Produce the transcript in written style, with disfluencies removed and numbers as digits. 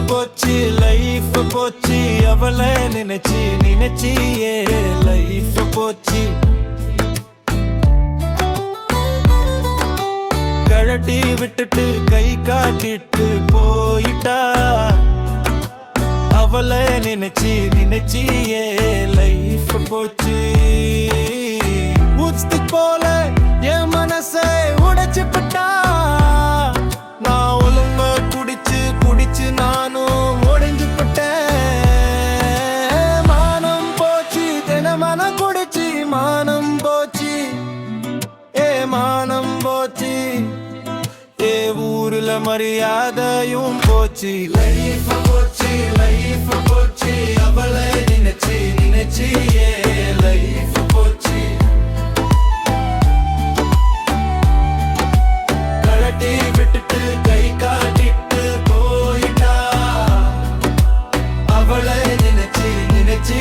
போச்சு லைஃப் போச்சு அவளை நினைச்சு நினைச்சியே லைஃப் போச்சு கழட்டி விட்டுட்டு கை காட்டிட்டு போயிட்டா அவளை நினைச்சு நினைச்சியே லைஃப் போச்சு ஊச்சி போல என் மனசை உடைச்சுப்பட்டா நான் ஒழுங்க குடிச்சு குடிச்சு நானும் ஒடைஞ்சுப்பட்டேன் மானம் போச்சு தினமன குடிச்சு மானம் போச்சு மானம் போச்சு ஊருல மரியாதையும் போச்சு லைஃப் போச்சு லைஃப் போச்சு அவளை நினைச்சு நினைச்சு லைஃப் போச்சு கழட்டி விட்டுட்டு கை காட்டிட்டு போயிட்டா அவளை நினைச்சு நினைச்சு